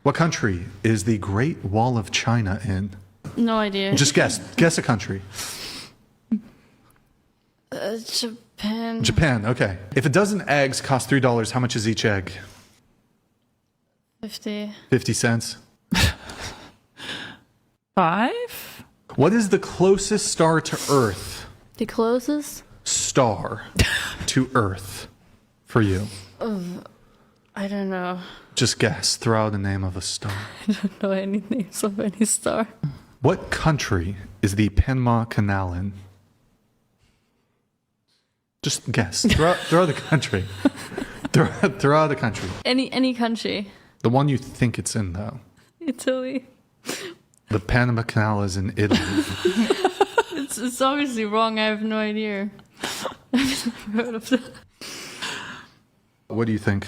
What country is the Great Wall of China in? No idea. Just guess. Guess a country. Japan. Japan, okay. If a dozen eggs cost $3, how much is each egg? 50. 50 cents. 5? What is the closest star to Earth? The closest? Star to Earth for you. I don't know. Just guess. Throw out the name of a star. I don't know any names of any star. What country is the Panama Canal in? Just guess. Throw the country. Throw out the country. Any country. The one you think it's in, though. Italy. The Panama Canal is in Italy. It's obviously wrong. I have no idea. I've never heard of that. What do you think?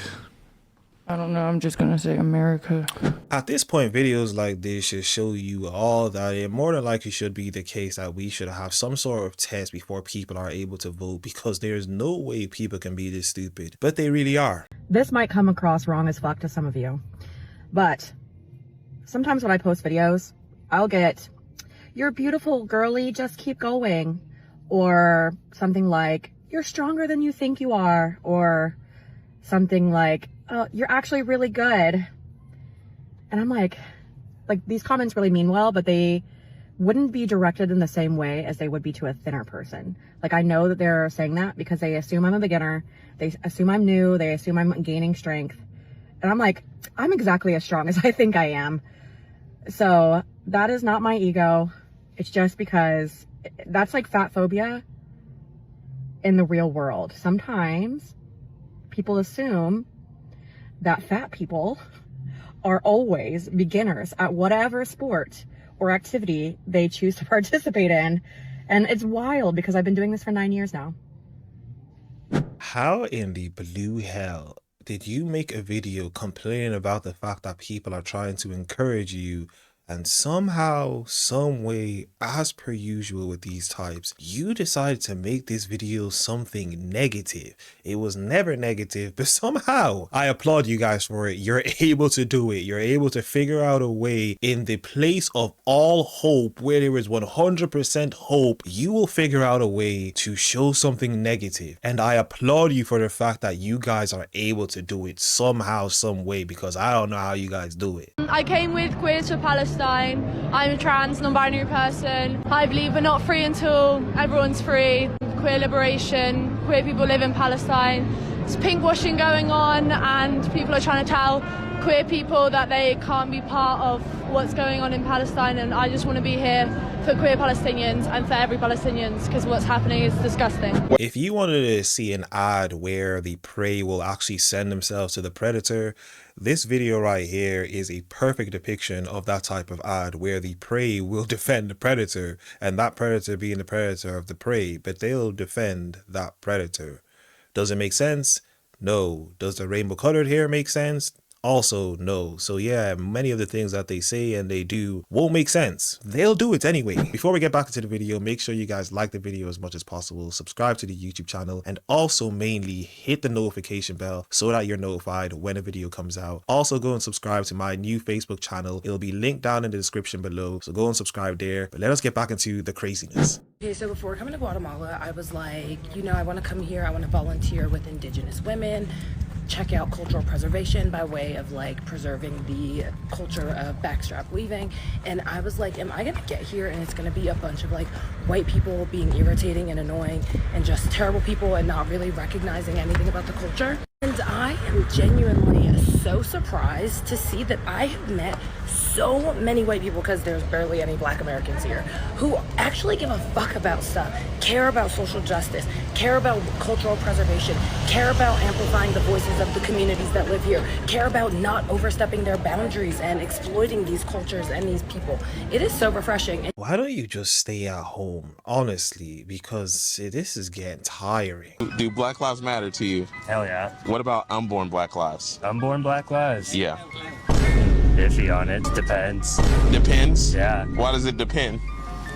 I don't know. I'm just going to say America. At this point, videos like this should show you all that it more than likely should be the case that we should have some sort of test before people are able to vote, because there's no way people can be this stupid, but they really are. This might come across wrong as fuck to some of you, but sometimes when I post videos, I'll get, "You're beautiful, girly, just keep going," or something like, "You're stronger than you think you are," or something like, "Oh, you're actually really good." And I'm like these comments really mean well, but they wouldn't be directed in the same way as they would be to a thinner person. Like, I know that they're saying that because they assume I'm a beginner, they assume I'm new, they assume I'm gaining strength. And I'm like, I'm exactly as strong as I think I am. So that is not my ego. It's just because that's like fat phobia in the real world. Sometimes people assume that fat people are always beginners at whatever sport or activity they choose to participate in. And it's wild because I've been doing this for 9 years now. How in the blue hell did you make a video complaining about the fact that people are trying to encourage you, and somehow, some way, as per usual with these types, you decided to make this video something negative? It was never negative, but somehow I applaud you guys for it. You're able to do it. You're able to figure out a way in the place of all hope, where there is 100% hope, you will figure out a way to show something negative. And I applaud you for the fact that you guys are able to do it somehow, some way, because I don't know how you guys do it. I came with Queers for Palestine. I'm a trans, non-binary person. I believe we're not free until everyone's free. Queer liberation, queer people live in Palestine. There's pinkwashing going on, and people are trying to tell queer people that they can't be part of what's going on in Palestine, and I just want to be here for queer Palestinians and for every Palestinians, because what's happening is disgusting. If you wanted to see an ad where the prey will actually send themselves to the predator, this video right here is a perfect depiction of that type of ad, where the prey will defend the predator, and that predator being the predator of the prey, but they'll defend that predator. Does it make sense? No. Does the rainbow colored hair make sense? Also no. So yeah, many of the things that they say and they do won't make sense. They'll do it anyway. Before we get back into the video, make sure you guys like the video as much as possible, subscribe to the YouTube channel, and also mainly hit the notification bell so that you're notified when a video comes out. Also go and subscribe to my new Facebook channel. It'll be linked down in the description below, so go and subscribe there. But let us get back into the craziness. Okay, so before coming to Guatemala, I was like, you know, I want to come here, I want to volunteer with indigenous women, check out cultural preservation by way of like preserving the culture of backstrap weaving. And I was like, am I gonna get here and it's gonna be a bunch of like white people being irritating and annoying and just terrible people and not really recognizing anything about the culture? And I am genuinely so surprised to see that I have met so many white people, because there's barely any Black Americans here, who actually give a fuck about stuff, care about social justice, care about cultural preservation, care about amplifying the voices of the communities that live here, care about not overstepping their boundaries and exploiting these cultures and these people. It is so refreshing. Why don't you just stay at home, honestly, because this is getting tiring. Do Black Lives matter to you? Hell yeah. What about unborn Black lives? Unborn Black lives? Yeah. Iffy on it. Depends. Depends? Yeah. Why does it depend?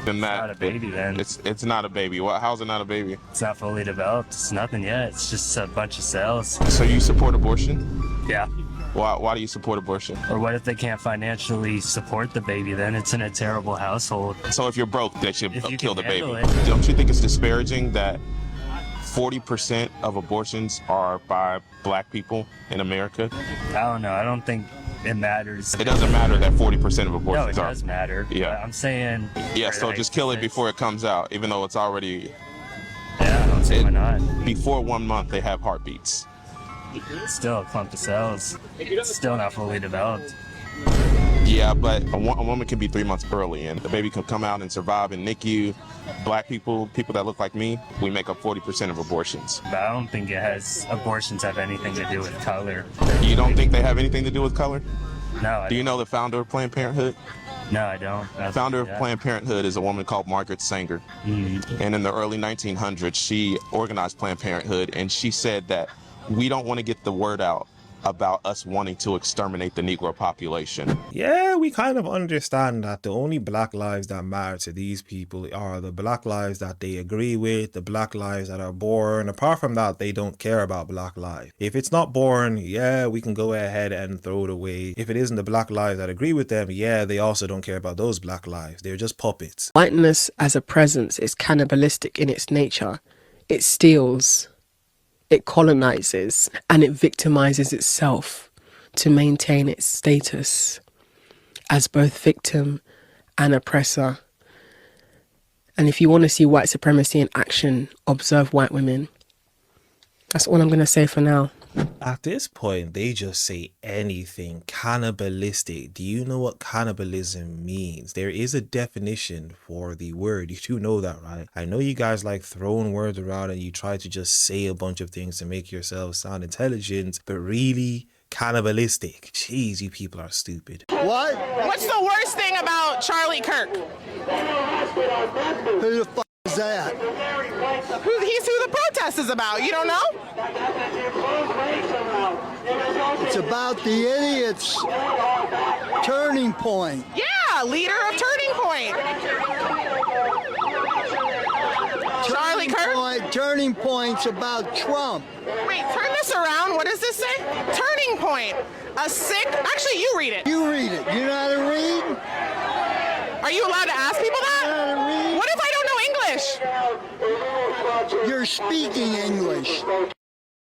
Then It's not a baby then. It's not a baby. How's it not a baby? It's not fully developed. It's nothing yet. It's just a bunch of cells. So you support abortion? Yeah. Why do you support abortion? Or what if they can't financially support the baby? Then it's in a terrible household. So if you're broke, they should If you kill the can baby. handle it. Don't you think it's disparaging that 40% of abortions are by black people in America? I don't know. I don't think it matters. It doesn't matter that 40% of No, abortions it are. does matter. Yeah. But I'm saying. Yeah, so like, just kill it before it comes out, even though it's already. Yeah, I don't see why not. Before 1 month, they have heartbeats. It's still a clump of cells. It's still not fully developed. Yeah, but a woman can be 3 months early, and the baby can come out and survive in NICU. Black people that look like me, we make up 40% of abortions. But I don't think abortions have anything to do with color. You don't think they have anything to do with color? No. Do you know the founder of Planned Parenthood? No, I don't. The founder of Planned Parenthood is a woman called Margaret Sanger. And in the early 1900s, she organized Planned Parenthood, and she said that we don't want to get the word out about us wanting to exterminate the Negro population. Yeah, we kind of understand that the only black lives that matter to these people are the black lives that they agree with, the black lives that are born. Apart from that, they don't care about black lives. If it's not born, yeah, we can go ahead and throw it away. If it isn't the black lives that agree with them, yeah, they also don't care about those black lives. They're just puppets. Whiteness as a presence is cannibalistic in its nature. It steals, it colonizes, and it victimizes itself to maintain its status as both victim and oppressor. And if you want to see white supremacy in action, observe white women. That's all I'm going to say for now. At this point, they just say anything. Cannibalistic. Do you know what cannibalism means? There is a definition for the word. You do know that, right? I know you guys like throwing words around and you try to just say a bunch of things to make yourselves sound intelligent, but really, cannibalistic. Jeez, you people are stupid. What? What's the worst thing about Charlie Kirk? Who the fuck is that? He's who the protest is about. You don't know? It's about the idiots. Turning Point. Yeah, leader of Turning Point. Charlie Kirk? Turning Point's about Trump. Wait, turn this around. What does this say? Turning Point. Actually, you read it. You read it. You know how to read? Are you allowed to ask people that? You know how to read? What if I don't know English? You're speaking English.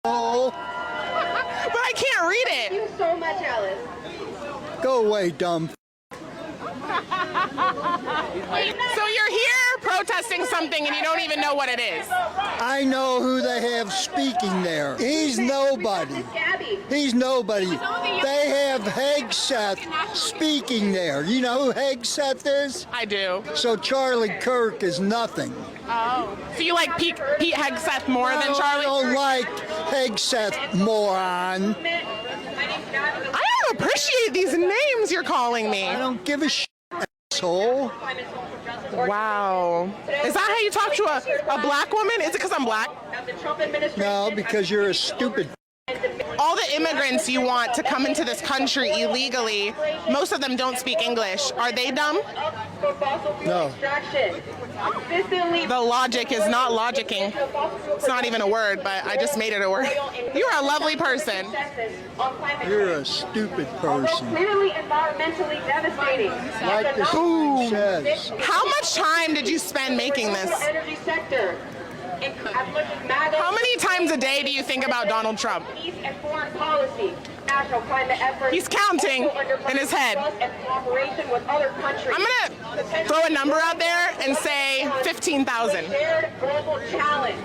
Oh. But I can't read it. Thank you so much, Alice. Go away, dumb. So you're here protesting something and you don't even know what it is. I know who they have speaking there. He's nobody. He's nobody. They have Hegseth speaking there. You know who Hegseth is? I do. So Charlie Kirk is nothing. Oh. So you like Pete Hegseth more than Charlie? I don't like Hegseth, moron. I don't appreciate these names you're calling me. I don't give a shit, asshole. Wow. Is that how you talk to a black woman? Is it because I'm black? No, because you're a stupid. All the immigrants you want to come into this country illegally, most of them don't speak English. Are they dumb? No. The logic is not logicking. It's not even a word, but I just made it a word. You are a lovely person. You're a stupid person. Clearly environmentally devastating. Like the song says. How much time did you spend making this? Energy sector. How many times a day do you think about Donald Trump? And foreign policy, national climate efforts. He's counting in his head. And cooperation with other countries. I'm gonna throw a number out there and say 15,000. Shared global challenge.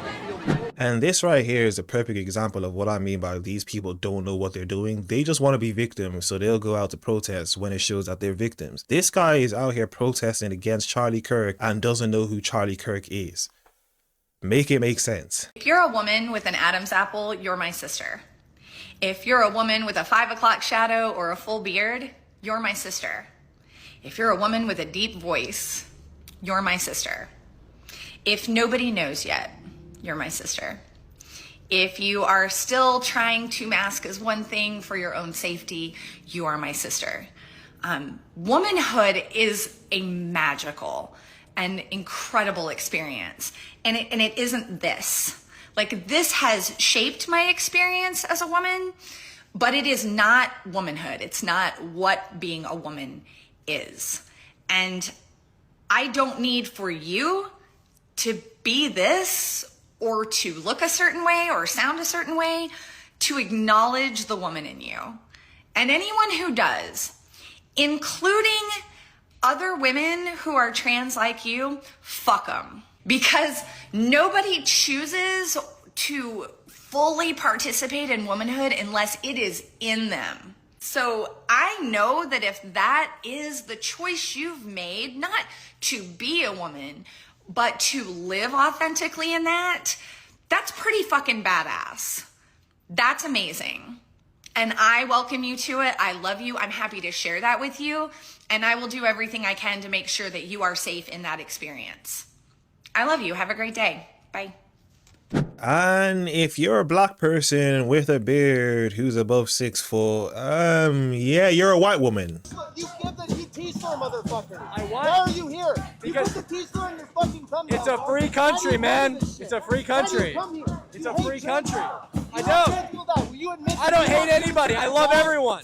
And this right here is a perfect example of what I mean by these people don't know what they're doing. They just want to be victims, so they'll go out to protest when it shows that they're victims. This guy is out here protesting against Charlie Kirk and doesn't know who Charlie Kirk is. Make it make sense. If you're a woman with an Adam's apple, you're my sister. If you're a woman with a 5 o'clock shadow or a full beard, you're my sister. If you're a woman with a deep voice, you're my sister. If nobody knows yet, you're my sister. If you are still trying to mask as one thing for your own safety, you are my sister. Womanhood is a magical and incredible experience. And it isn't this. Like, this has shaped my experience as a woman, But it is not womanhood. It's not what being a woman is. And I don't need for you to be this or to look a certain way or sound a certain way to acknowledge the woman in you. And anyone who does, including other women who are trans like you, fuck them. Because nobody chooses to fully participate in womanhood unless it is in them. So I know that if that is the choice you've made, not to be a woman, but to live authentically in that, that's pretty fucking badass. That's amazing. And I welcome you to it. I love you. I'm happy to share that with you. And I will do everything I can to make sure that you are safe in that experience. I love you. Have a great day. Bye. And if you're a black person with a beard who's above 6 foot, yeah, you're a white woman. You give the T-slur, motherfucker. I what? Why are you here? Because you put the T-slur in your fucking thumbnail. It's a free country, man. It's a free country. It's a free country. I don't. Will you admit I don't hate anybody. I love everyone.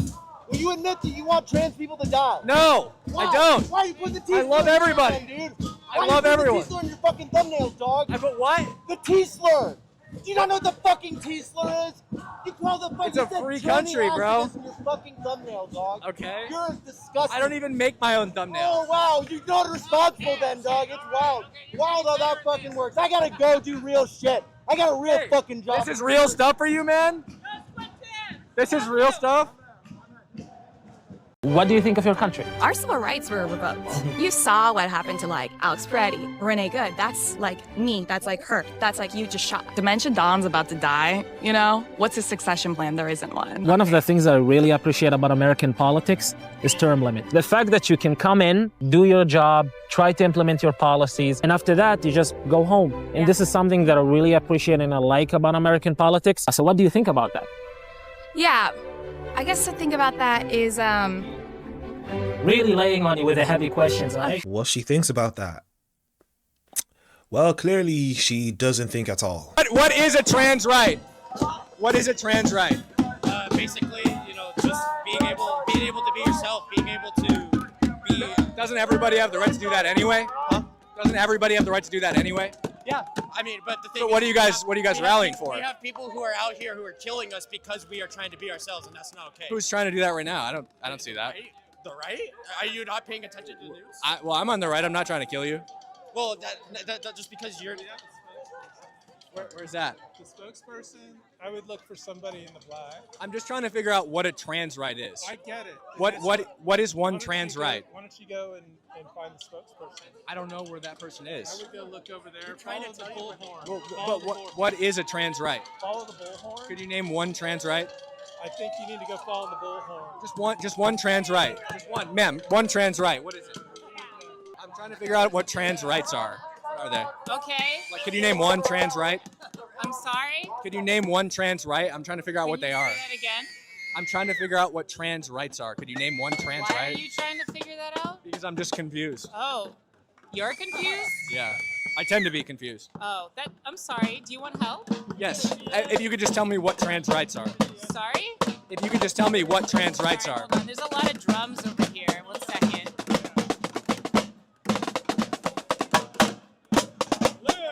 Will you admit that you want trans people to die? No, Why? I don't. Why you put the T-slur? I love everybody. Dude? I love everyone. The T-slur in your fucking thumbnails, dog. I put what? The T-slur. Do you not know what the fucking T-slur is? You call the fucking. It's a free country, bro. In your fucking thumbnail, dog. Okay. You're disgusting. I don't even make my own thumbnail. Oh wow, you're not responsible then, dog. It's wild. Wild how that fucking works. I gotta go do real shit. I got a real fucking job. This is real stuff for you, man? This is real stuff? What do you think of your country? Our civil rights were revoked. You saw what happened to like Alex Peretti, Renee Good. That's like me. That's like her. That's like you just shot. Dementia Don's about to die, you know? What's his succession plan? There isn't one. One of the things I really appreciate about American politics is term limit. The fact that you can come in, do your job, try to implement your policies, and after that, you just go home. And this is something that I really appreciate and I like about American politics. So what do you think about that? Yeah, I guess the thing about that is, Really laying on you with the heavy questions, right? What she thinks about that? Well, clearly she doesn't think at all. What is a trans right? What is a trans right? Basically, you know, just being able to be yourself, being able to be. Doesn't everybody have the right to do that anyway? Huh? Doesn't everybody have the right to do that anyway? Yeah, I mean, but the thing. So is, what are you guys rallying for? We have people who are out here who are killing us because we are trying to be ourselves, and that's not okay. Who's trying to do that right now? I don't see that. Right? The right? Are you not paying attention to the news? Well, I'm on the right. I'm not trying to kill you. Well, that just because you're. Where's that? The spokesperson, I would look for somebody in the black. I'm just trying to figure out what a trans right is. I get it. What is one trans right? Why don't you go and find the spokesperson? I don't know where that person is. I would go look over there. Follow the bullhorn. But what is a trans right? Follow the bullhorn. Could you name one trans right? I think you need to go follow the bullhorn. Just one trans right. Just one, ma'am. One trans right. What is it? I'm trying to figure out what trans rights are. What are they? Okay. Like, could you name one trans right? I'm sorry? Could you name one trans right? I'm trying to figure out what they are. Say that again? I'm trying to figure out what trans rights are. Could you name one trans Why right? are you trying to figure that out? Because I'm just confused. Oh, you're confused? Yeah. I tend to be confused. Oh, I'm sorry. Do you want help? Yes. If you could just tell me what trans rights are. Sorry? If you could just tell me what trans rights are. Hold on. There's a lot of drums over here. 1 second.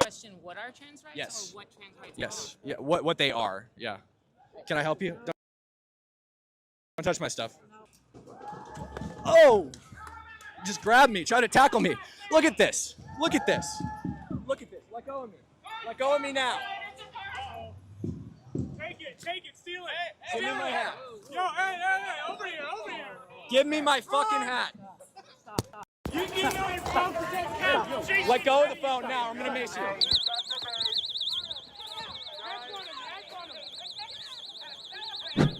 Question, what are trans rights? Yes. Or what trans rights are? Yes. Yeah. What they are. Yeah. Can I help you? Don't touch my stuff. Oh! Just grab me. Try to tackle me. Look at this. Look at this. Look at this. Let go of me. Let go of me now. Take it, steal it. Give me my hat. Yo, hey, over here. Give me my fucking hat. You need your phone to take care. Let go of the phone now. I'm gonna miss you.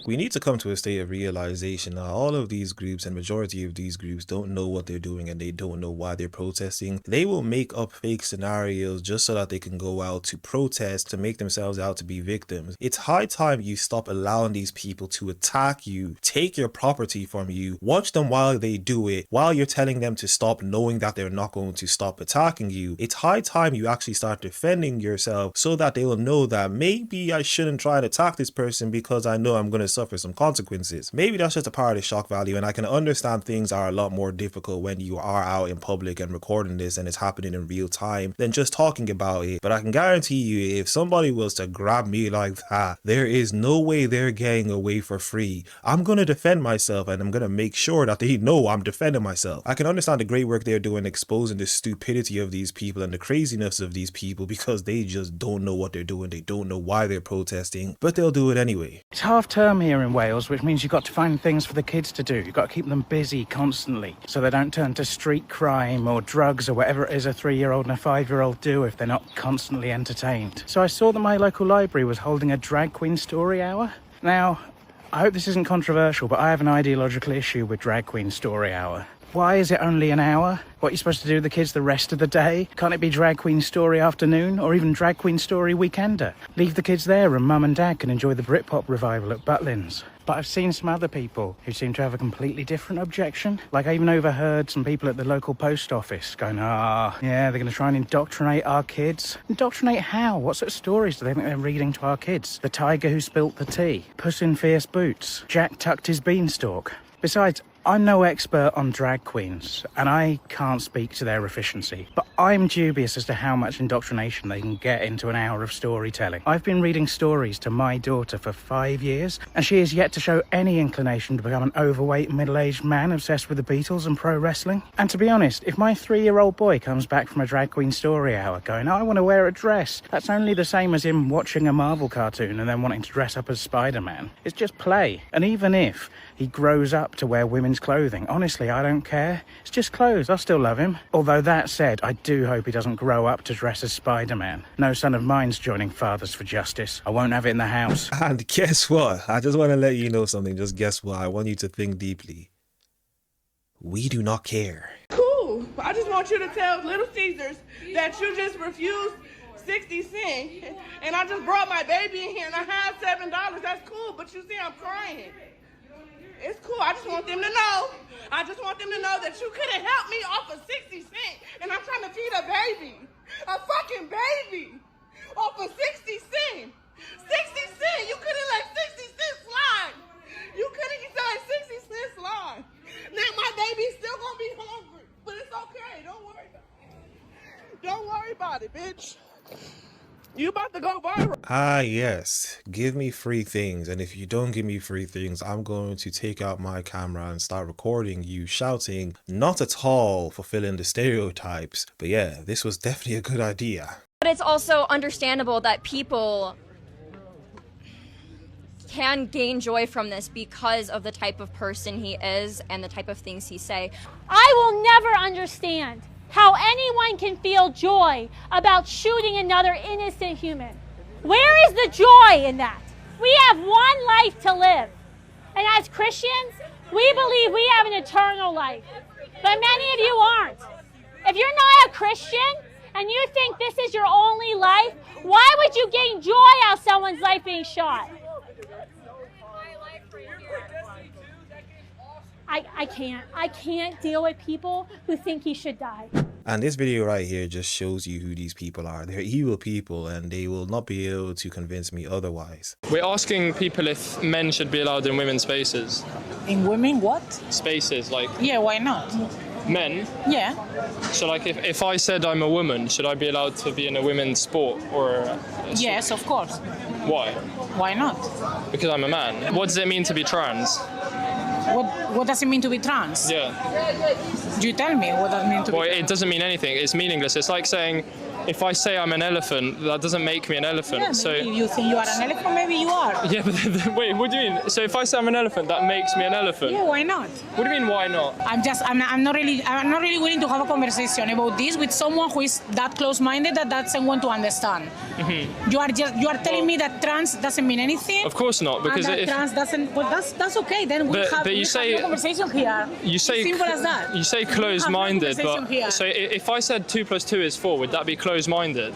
We need to come to a state of realization that all of these groups and majority of these groups don't know what they're doing and they don't know why they're protesting. They will make up fake scenarios just so that they can go out to protest, to make themselves out to be victims. It's high time you stop allowing these people to attack you, take your property from you, watch them while they do it, while you're telling them to stop, knowing that they're not going to stop attacking you. It's high time you actually start defending yourself so that they will know that maybe I shouldn't try to attack this person because I know I'm going to suffer some consequences. Maybe that's just a part of the shock value, and I can understand things are a lot more difficult when you are out in public and recording this and it's happening in real time than just talking about it. But I can guarantee you, if somebody was to grab me like that, there is no way they're getting away for free. I'm gonna defend myself, and I'm gonna make sure that they know I'm defending myself. I can understand the great work they're doing exposing the stupidity of these people and the craziness of these people, because they just don't know what they're doing. They don't know why they're protesting, but they'll do it anyway. It's half term here in Wales, which means you've got to find things for the kids to do. You've got to keep them busy constantly so they don't turn to street crime or drugs or whatever it is a 3-year-old and a 5-year-old do if they're not constantly entertained. So I saw that my local library was holding a drag queen story hour. Now, I hope this isn't controversial, but I have an ideological issue with drag queen story hour. Why is it only an hour? What are you supposed to do with the kids the rest of the day? Can't it be drag queen story afternoon or even drag queen story weekender? Leave the kids there and mum and dad can enjoy the Britpop revival at Butlins. But I've seen some other people who seem to have a completely different objection. Like I even overheard some people at the local post office going, yeah, they're going to try and indoctrinate our kids. Indoctrinate how? What sort of stories do they think they're reading to our kids? The tiger who spilt the tea, Puss in Fierce Boots, Jack tucked his beanstalk. Besides, I'm no expert on drag queens, and I can't speak to their efficiency, but I'm dubious as to how much indoctrination they can get into an hour of storytelling. I've been reading stories to my daughter for 5 years, and she has yet to show any inclination to become an overweight, middle-aged man obsessed with the Beatles and pro wrestling. And to be honest, if my 3-year-old boy comes back from a drag queen story hour going, I want to wear a dress, that's only the same as him watching a Marvel cartoon and then wanting to dress up as Spider-Man. It's just play. And even if he grows up to wear women's clothing, honestly, I don't care. It's just clothes. I'll still love him. Although that said, I do hope he doesn't grow up to dress as Spider-Man. No son of mine's joining Fathers for Justice. I won't have it in the house. And guess what? I just want to let you know something. Just guess what? I want you to think deeply. We do not care. Cool. I just want you to tell Little Caesars that you just refused 60 cents, and I just brought my baby in here and I had $7. That's cool, but you see I'm crying. It's cool. I just want them to know. I just want them to know that you couldn't help me off of 60 cents, and I'm trying to feed a baby, a fucking baby, off of 60 cents. 60 cents. You couldn't let 60 cents slide. You couldn't let 60 cents slide. Now my baby's still gonna be hungry, but it's okay. Don't worry about it. Don't worry about it, bitch. You about to go viral. Ah, yes. Give me free things. And if you don't give me free things, I'm going to take out my camera and start recording you shouting, not at all fulfilling the stereotypes. But yeah, this was definitely a good idea. But it's also understandable that people can gain joy from this because of the type of person he is and the type of things he say. I will never understand how anyone can feel joy about shooting another innocent human. Where is the joy in that? We have one life to live. And as Christians, we believe we have an eternal life. But many of you aren't. If you're not a Christian and you think this is your only life, why would you gain joy out of someone's life being shot? I can't deal with people who think he should die. And this video right here just shows you who these people are. They're evil people, and they will not be able to convince me otherwise. We're asking people if men should be allowed in women's spaces. In women what? Spaces, like... Yeah, why not? Men? Yeah. So like if I said I'm a woman, should I be allowed to be in a women's sport or a Yes, of course. Why? Why not? Because I'm a man. What does it mean to be trans? What does it mean to be trans? Yeah. You tell me what does it mean to be trans. It doesn't mean anything. It's meaningless. It's like saying, if I say I'm an elephant, that doesn't make me an elephant. Yeah, so if you think you are an elephant, maybe you are. Yeah, but wait, what do you mean? So if I say I'm an elephant, that makes me an elephant? Yeah, why not? What do you mean, why not? I'm not really willing to have a conversation about this with someone who is that close-minded that doesn't want to understand. Mm-hmm. You are telling me that trans doesn't mean anything? Of course not, because and that trans doesn't. Well, that's okay. Then we have no conversation here. You say simple as that. You say closed-minded, but here. so if I said 2 + 2 is 4, would that be closed-minded?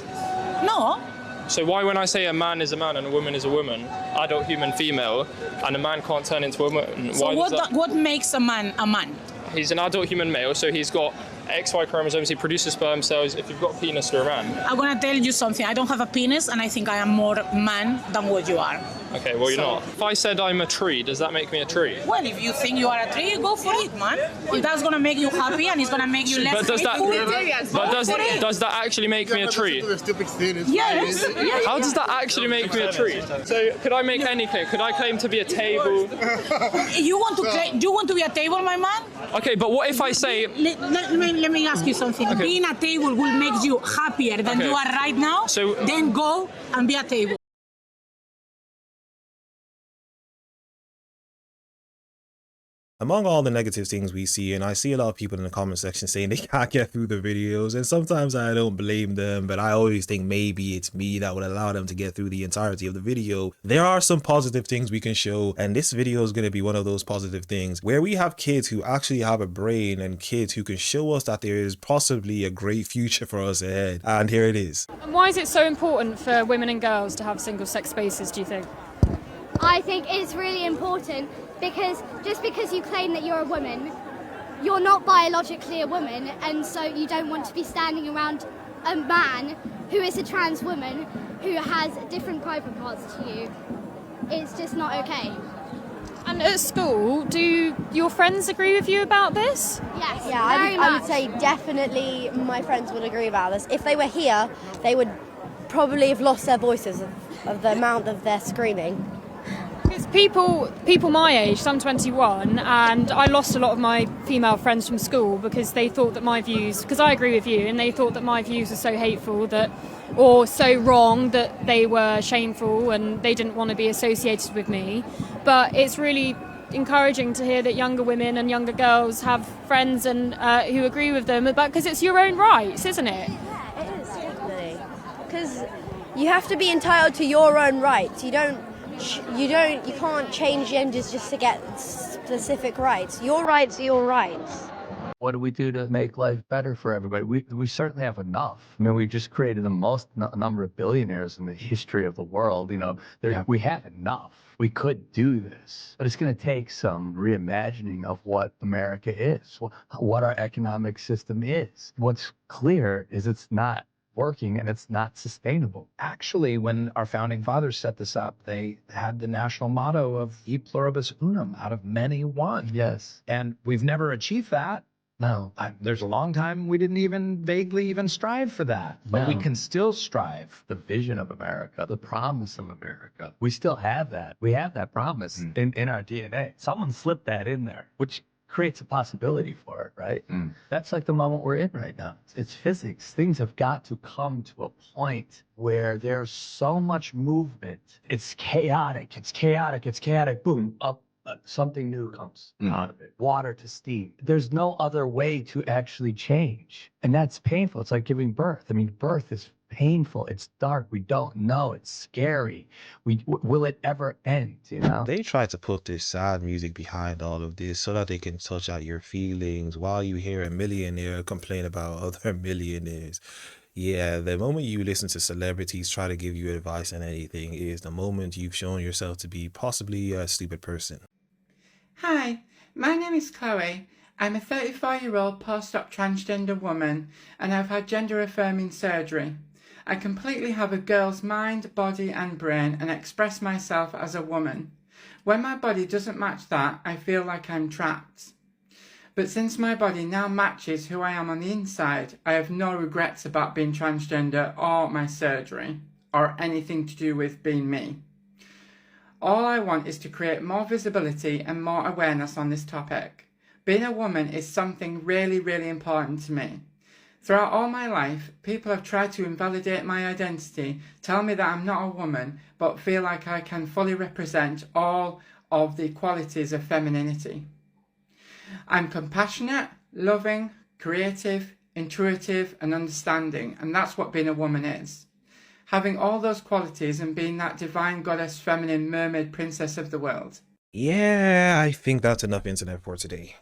No. So why, when I say a man is a man and a woman is a woman, adult human female, and a man can't turn into a woman? So what makes a man a man? He's an adult human male, so he's got XY chromosomes, he produces sperm cells. If you've got a penis, you're a man. I'm gonna tell you something. I don't have a penis, and I think I am more man than what you are. Okay, well, you're not. If I said I'm a tree, does that make me a tree? Well, if you think you are a tree, go for it, man. If that's gonna make you happy and it's gonna make you less But does that? hateful, Does that actually make me a tree? Yes. How does that actually make me a tree? So could I make any claim? Could I claim to be a table? You want to be a table, my man? Okay, but what if I say? Let me ask you something. Okay. Being a table will make you happier than you are right now. So then go and be a table. Among all the negative things we see, and I see a lot of people in the comment section saying they can't get through the videos, and sometimes I don't blame them, but I always think maybe it's me that would allow them to get through the entirety of the video. There are some positive things we can show, and this video is going to be one of those positive things where we have kids who actually have a brain and kids who can show us that there is possibly a great future for us ahead. And here it is. And why is it so important for women and girls to have single-sex spaces, do you think? I think it's really important because just because you claim that you're a woman, you're not biologically a woman, and so you don't want to be standing around a man who is a trans woman who has different private parts to you. It's just not okay. And at school, do your friends agree with you about this? Yes, yeah, I would say definitely my friends would agree about this. If they were here, they would probably have lost their voices of the amount of their screaming. Because people my age, so I'm 21, and I lost a lot of my female friends from school because they thought that my views, because I agree with you, and they thought that my views were so hateful that, or so wrong that they were shameful and they didn't want to be associated with me. But it's really encouraging to hear that younger women and younger girls have friends and who agree with them, because it's your own rights, isn't it? Yeah, it is, definitely. Because you have to be entitled to your own rights. You can't change genders just to get specific rights. Your rights are your rights. What do we do to make life better for everybody? We certainly have enough. I mean, we just created the most number of billionaires in the history of the world. You know, we have enough. We could do this, but it's going to take some reimagining of what America is, what our economic system is. What's clear is it's not working and it's not sustainable. Actually, when our founding fathers set this up, they had the national motto of E pluribus unum, out of many one. Yes. And we've never achieved that. No. There's a long time we didn't even vaguely even strive for that, but we can still strive. The vision of America, the promise of America. We still have that. We have that promise in our DNA. Someone slipped that in there, which creates a possibility for it, right? That's like the moment we're in right now. It's physics. Things have got to come to a point where there's so much movement. It's chaotic. It's chaotic. It's chaotic. Boom, up. Something new comes out of it. Water to steam. There's no other way to actually change. And that's painful. It's like giving birth. I mean, birth is painful. It's dark. We don't know. It's scary. Will it ever end, you know? They try to put this sad music behind all of this so that they can touch out your feelings while you hear a millionaire complain about other millionaires. Yeah, the moment you listen to celebrities try to give you advice on anything is the moment you've shown yourself to be possibly a stupid person. Hi, my name is Chloe. I'm a 34-year-old post-op transgender woman, and I've had gender-affirming surgery. I completely have a girl's mind, body and brain, and express myself as a woman. When my body doesn't match that, I feel like I'm trapped. But since my body now matches who I am on the inside, I have no regrets about being transgender or my surgery, or anything to do with being me. All I want is to create more visibility and more awareness on this topic. Being a woman is something really, really important to me. Throughout all my life, people have tried to invalidate my identity, tell me that I'm not a woman, but feel like I can fully represent all of the qualities of femininity. I'm compassionate, loving, creative, intuitive and understanding, and that's what being a woman is. Having all those qualities and being that divine goddess, feminine mermaid princess of the world. Yeah, I think that's enough internet for today.